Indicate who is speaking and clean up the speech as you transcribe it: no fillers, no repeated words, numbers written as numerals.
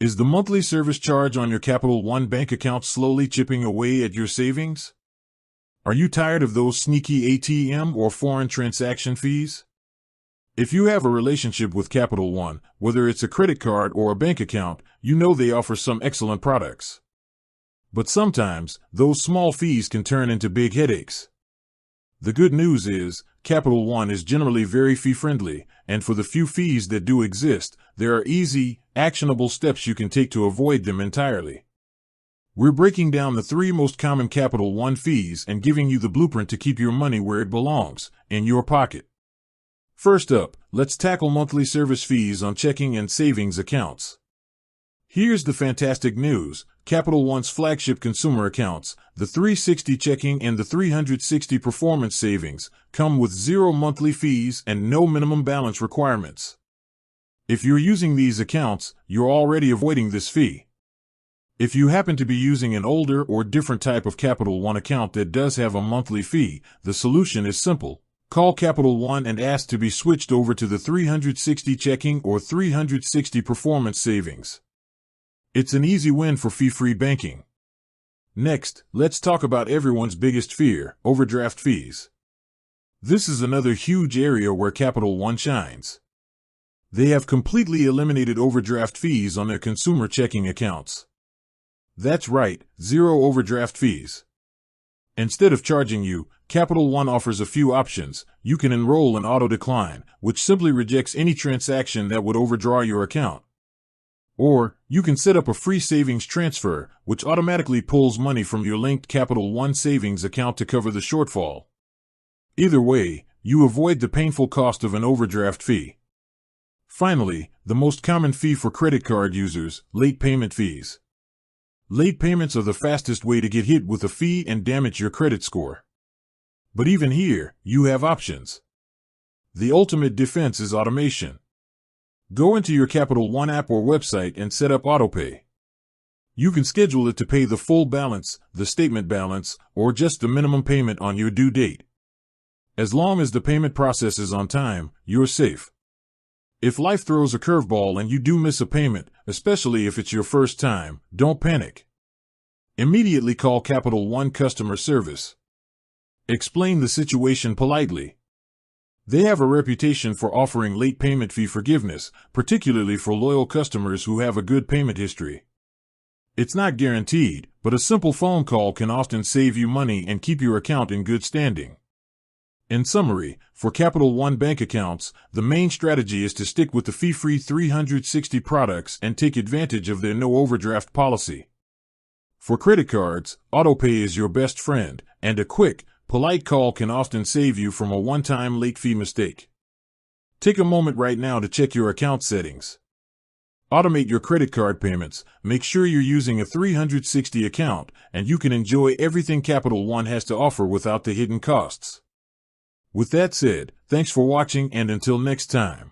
Speaker 1: Is the monthly service charge on your Capital One bank account slowly chipping away at your savings? Are you tired of those sneaky ATM or foreign transaction fees? If you have a relationship with Capital One, whether it's a credit card or a bank account, you know they offer some excellent products. But sometimes, those small fees can turn into big headaches. The good news is, Capital One is generally very fee-friendly, and for the few fees that do exist, there are easy, actionable steps you can take to avoid them entirely. We're breaking down the 3 most common Capital One fees and giving you the blueprint to keep your money where it belongs, in your pocket. First up, let's tackle monthly service fees on checking and savings accounts. Here's the fantastic news. Capital One's flagship consumer accounts, the 360 checking and the 360 performance savings, come with 0 monthly fees and no minimum balance requirements. If you're using these accounts, you're already avoiding this fee. If you happen to be using an older or different type of Capital One account that does have a monthly fee, the solution is simple. Call Capital One and ask to be switched over to the 360 checking or 360 performance savings. It's an easy win for fee-free banking. Next, let's talk about everyone's biggest fear, overdraft fees. This is another huge area where Capital One shines. They have completely eliminated overdraft fees on their consumer checking accounts. That's right, 0 overdraft fees. Instead of charging you, Capital One offers a few options. You can enroll in auto decline, which simply rejects any transaction that would overdraw your account. Or, you can set up a free savings transfer, which automatically pulls money from your linked Capital One savings account to cover the shortfall. Either way, you avoid the painful cost of an overdraft fee. Finally, the most common fee for credit card users, late payment fees. Late payments are the fastest way to get hit with a fee and damage your credit score. But even here, you have options. The ultimate defense is automation. Go into your Capital One app or website and set up autopay. You can schedule it to pay the full balance, the statement balance, or just the minimum payment on your due date. As long as the payment processes on time, you're safe. If life throws a curveball and you do miss a payment, especially if it's your first time, don't panic. Immediately call Capital One customer service. Explain the situation politely. They have a reputation for offering late payment fee forgiveness, particularly for loyal customers who have a good payment history. It's not guaranteed, but a simple phone call can often save you money and keep your account in good standing. In summary, for Capital One bank accounts, the main strategy is to stick with the fee-free 360 products and take advantage of their no overdraft policy. For credit cards, autopay is your best friend, and a quick, polite call can often save you from a one-time late fee mistake. Take a moment right now to check your account settings. Automate your credit card payments, make sure you're using a 360 account, and you can enjoy everything Capital One has to offer without the hidden costs. With that said, thanks for watching and until next time.